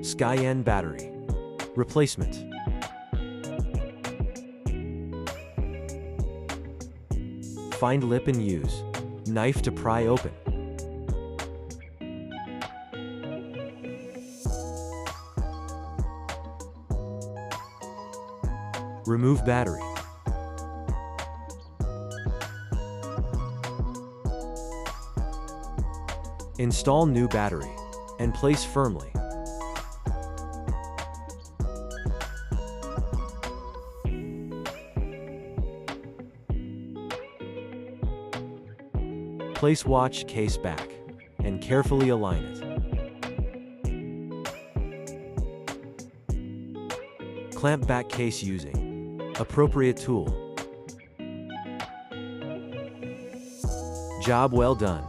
Skagen battery. Replacement. Find lip and use. Knife to pry open. Remove battery. Install new battery and place firmly. Place watch case back and carefully align it. Clamp back case using appropriate tool. Job well done.